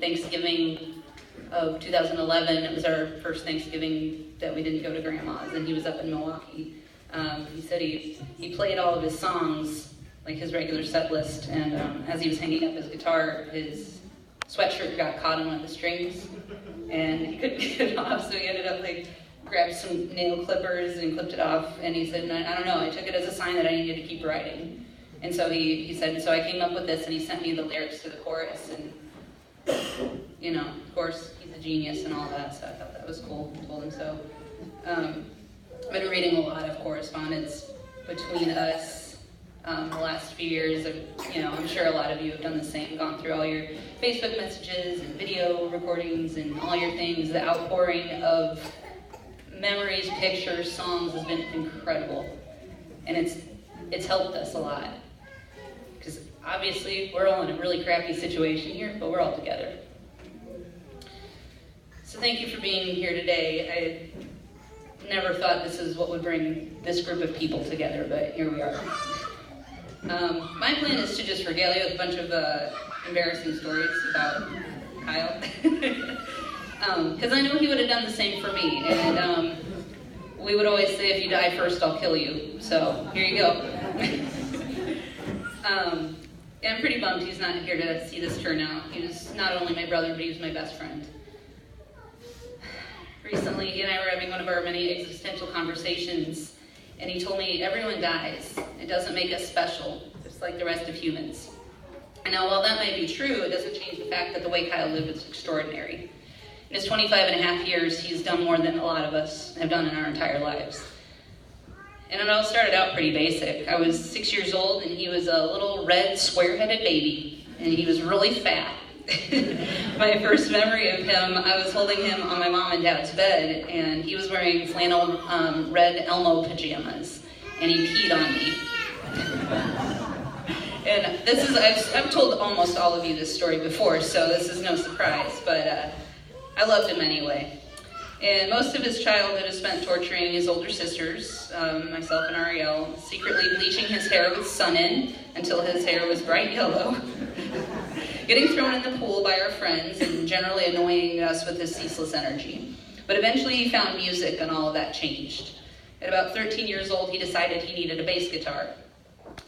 Thanksgiving of 2011, it was our first Thanksgiving that we didn't go to Grandma's, and he was up in Milwaukee. He said he played all of his songs, like his regular set list, and as he was hanging up his guitar, his sweatshirt got caught on one of the strings, and he couldn't get it off, so he ended up grabbed some nail clippers and clipped it off, and he said, I don't know, I took it as a sign that I needed to keep writing. And so he said, so I came up with this, and he sent me the lyrics to the chorus, and of course, he's a genius and all that, so I thought that was cool. I told him so. I've been reading a lot of correspondence between us the last few years. I'm sure a lot of you have done the same, gone through all your Facebook messages and video recordings and all your things. The outpouring of memories, pictures, songs has been incredible. And it's helped us a lot. Because obviously, we're all in a really crappy situation here, but we're all together. So thank you for being here today. I never thought this is what would bring this group of people together, but here we are. My plan is to just regale you with a bunch of embarrassing stories about Kyle. Because I know he would have done the same for me. And we would always say, if you die first, I'll kill you. So here you go. Yeah, I'm pretty bummed he's not here to see this turn out. He was not only my brother, but he was my best friend. Recently, he and I were having one of our many existential conversations, and he told me, everyone dies. It doesn't make us special, just like the rest of humans. And now, while that might be true, it doesn't change the fact that the way Kyle lived was extraordinary. In his 25 and a half years, he's done more than a lot of us have done in our entire lives. And it all started out pretty basic. I was 6 years old, and he was a little red, square-headed baby, and he was really fat. My first memory of him, I was holding him on my mom and dad's bed, and he was wearing flannel red Elmo pajamas, and he peed on me. And this is, I've told almost all of you this story before, so this is no surprise, but I loved him anyway. And most of his childhood is spent torturing his older sisters, myself and Ariel, secretly bleaching his hair with Sun-In until his hair was bright yellow, getting thrown in the pool by our friends, and generally annoying us with his ceaseless energy. But eventually he found music, and all of that changed. At about 13 years old, he decided he needed a bass guitar.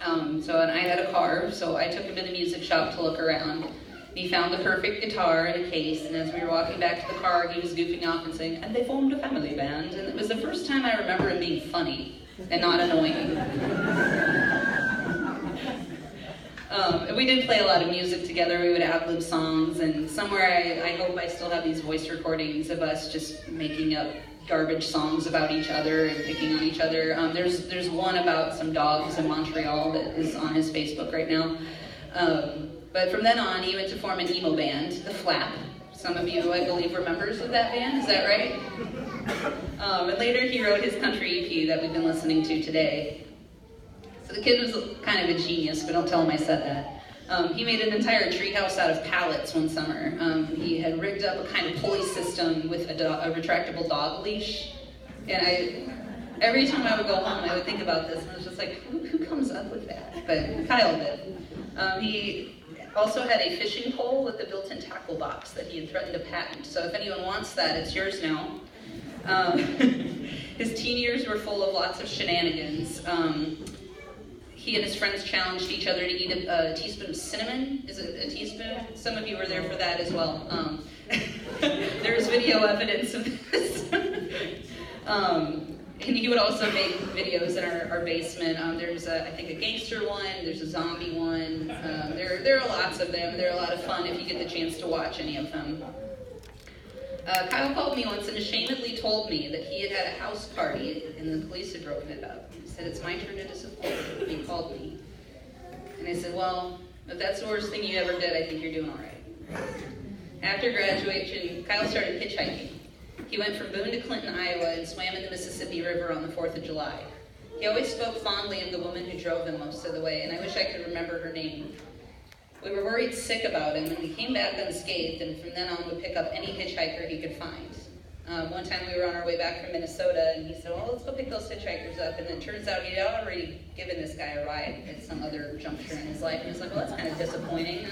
And I had a car, so I took him to the music shop to look around. He found the perfect guitar in a case, and as we were walking back to the car, he was goofing off and saying, and they formed a family band. And it was the first time I remember him being funny and not annoying. We did play a lot of music together. We would ad-lib songs, and somewhere I hope I still have these voice recordings of us just making up garbage songs about each other and picking on each other. There's one about some dogs in Montreal that is on his Facebook right now. But from then on, he went to form an emo band, The Flap. Some of you, I believe, were members of that band, is that right? And later he wrote his country EP that we've been listening to today. So the kid was kind of a genius, but don't tell him I said that. He made an entire treehouse out of pallets one summer. He had rigged up a kind of pulley system with a retractable dog leash. And every time I would go home, I would think about this, and I was just like, who comes up with that? But Kyle did. He also had a fishing pole with a built-in tackle box that he had threatened to patent. So if anyone wants that, it's yours now. His teen years were full of lots of shenanigans. He and his friends challenged each other to eat a teaspoon of cinnamon. Is it a teaspoon? Some of you were there for that as well. There's video evidence of this. And he would also make videos in our basement. There's, I think, a gangster one. There's a zombie one. There are lots of them. They're a lot of fun if you get the chance to watch any of them. Kyle called me once and ashamedly told me that he had had a house party and the police had broken it up. He said, it's my turn to disappoint. And he called me. And I said, well, if that's the worst thing you ever did, I think you're doing all right. After graduation, Kyle started hitchhiking. He went from Boone to Clinton, Iowa, and swam in the Mississippi River on the 4th of July. He always spoke fondly of the woman who drove him most of the way, and I wish I could remember her name. We were worried sick about him, and he came back unscathed, and from then on would pick up any hitchhiker he could find. One time we were on our way back from Minnesota, and he said, well, let's go pick those hitchhikers up. And it turns out he'd already given this guy a ride at some other juncture in his life. And he was like, well, that's kind of disappointing.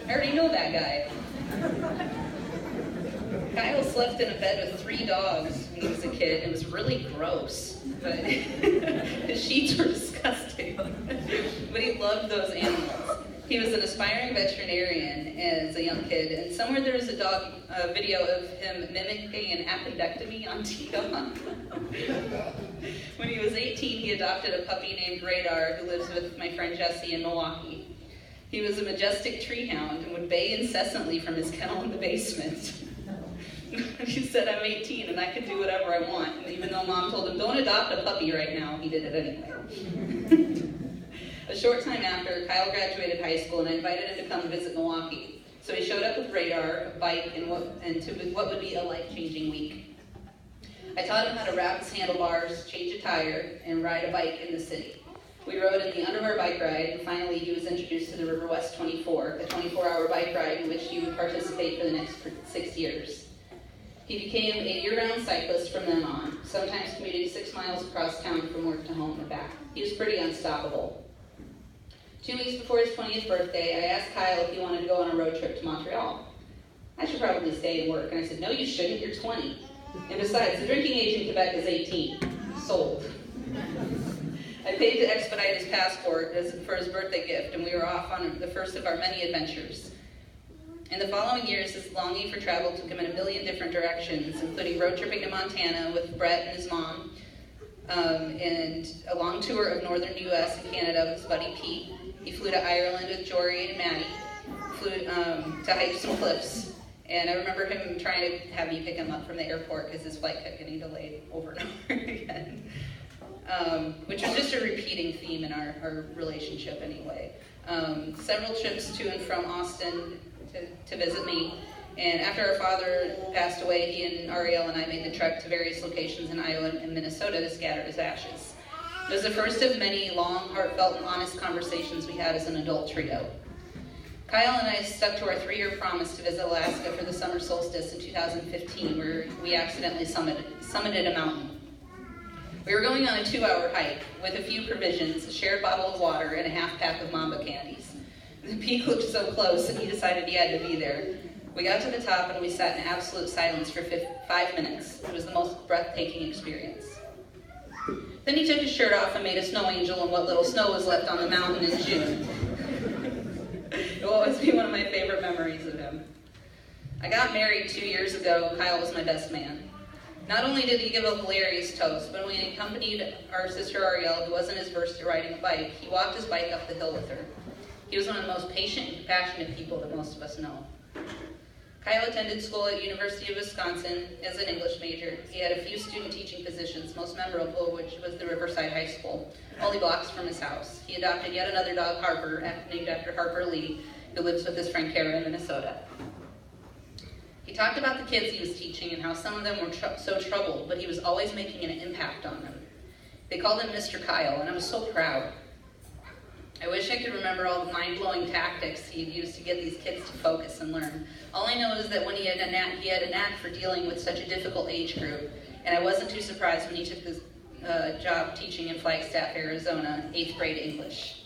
I already know that guy. slept in a bed with 3 dogs when he was a kid. It was really gross, but his sheets were disgusting. But he loved those animals. He was an aspiring veterinarian as a young kid, and somewhere there was a video of him mimicking an appendectomy on TikTok. When he was 18, he adopted a puppy named Radar, who lives with my friend Jesse in Milwaukee. He was a majestic tree hound and would bay incessantly from his kennel in the basement. He said, I'm 18 and I can do whatever I want. And even though Mom told him, don't adopt a puppy right now, he did it anyway. A short time after, Kyle graduated high school and I invited him to come visit Milwaukee. So he showed up with Radar, a bike, and what would be a life-changing week. I taught him how to wrap his handlebars, change a tire, and ride a bike in the city. We rode in the underwear bike ride, and finally he was introduced to the River West 24, a 24-hour bike ride in which he would participate for the next 6 years. He became a year-round cyclist from then on, sometimes commuting 6 miles across town from work to home and back. He was pretty unstoppable. 2 weeks before his 20th birthday, I asked Kyle if he wanted to go on a road trip to Montreal. I should probably stay and work, and I said, no, you shouldn't, you're 20. And besides, the drinking age in Quebec is 18. Sold. I paid to expedite his passport for his birthday gift, and we were off on the first of our many adventures. In the following years, his longing for travel took him in a million different directions, including road tripping to Montana with Brett and his mom, and a long tour of northern U.S. and Canada with his buddy Pete. He flew to Ireland with Jory and Maddie, flew to hike some cliffs, and I remember him trying to have me pick him up from the airport because his flight kept getting delayed over and over again, which was just a repeating theme in our relationship anyway. Several trips to and from Austin to visit me, and after our father passed away, he and Ariel and I made the trek to various locations in Iowa and Minnesota to scatter his ashes. It was the first of many long, heartfelt, and honest conversations we had as an adult trio. Kyle and I stuck to our 3-year promise to visit Alaska for the summer solstice in 2015, where we accidentally summited a mountain. We were going on a 2-hour hike with a few provisions, a shared bottle of water, and a half-pack of Mamba candies. The peak looked so close, and he decided he had to be there. We got to the top, and we sat in absolute silence for 5 minutes. It was the most breathtaking experience. Then he took his shirt off and made a snow angel in what little snow was left on the mountain in June. It will always be one of my favorite memories of him. I got married 2 years ago. Kyle was my best man. Not only did he give a hilarious toast, but when he accompanied our sister Ariel, who wasn't as versed at riding a bike, he walked his bike up the hill with her. He was one of the most patient and compassionate people that most of us know. Kyle attended school at University of Wisconsin as an English major. He had a few student teaching positions, most memorable of which was the Riverside High School, only blocks from his house. He adopted yet another dog, Harper, named after Harper Lee, who lives with his friend Kara in Minnesota. He talked about the kids he was teaching and how some of them were so troubled, but he was always making an impact on them. They called him Mr. Kyle, and I was so proud. I wish I could remember all the mind-blowing tactics he'd used to get these kids to focus and learn. All I know is that when he had a knack for dealing with such a difficult age group, and I wasn't too surprised when he took this job teaching in Flagstaff, Arizona, 8th grade English.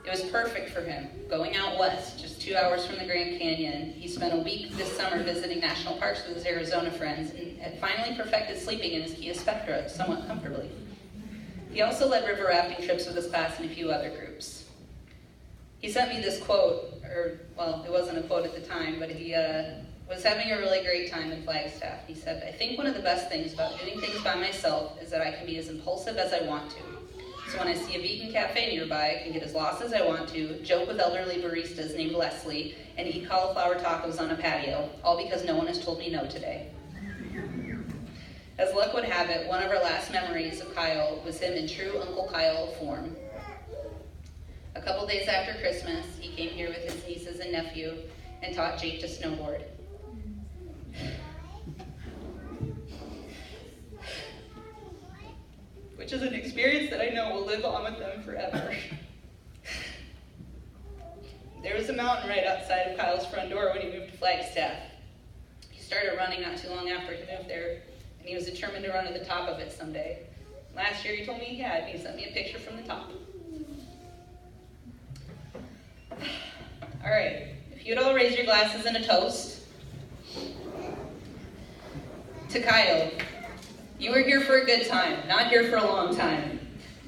It was perfect for him, going out west, just 2 hours from the Grand Canyon. He spent a week this summer visiting national parks with his Arizona friends, and had finally perfected sleeping in his Kia Spectra somewhat comfortably. He also led river rafting trips with his class and a few other groups. He sent me this quote, it wasn't a quote at the time, but he was having a really great time in Flagstaff. He said, I think one of the best things about doing things by myself is that I can be as impulsive as I want to. So when I see a vegan cafe nearby, I can get as lost as I want to, joke with elderly baristas named Leslie, and eat cauliflower tacos on a patio, all because no one has told me no today. As luck would have it, one of our last memories of Kyle was him in true Uncle Kyle form. A couple days after Christmas, he came here with his nieces and nephew and taught Jake to snowboard. Which is an experience that I know will live on with them forever. There was a mountain right outside of Kyle's front door when he moved to Flagstaff. He started running not too long after he moved there, and he was determined to run to the top of it someday. Last year he told me he had, and he sent me a picture from the top. All right, if you'd all raise your glasses in a toast. To Kyle, you are here for a good time, not here for a long time.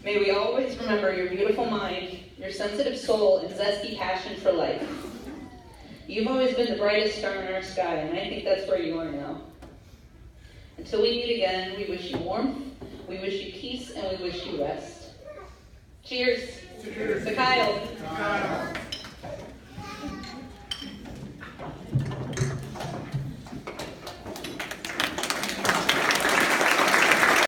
May we always remember your beautiful mind, your sensitive soul, and zesty passion for life. You've always been the brightest star in our sky, and I think that's where you are now. Until we meet again, we wish you warmth, we wish you peace, and we wish you rest. Cheers. Cheers. To Kyle.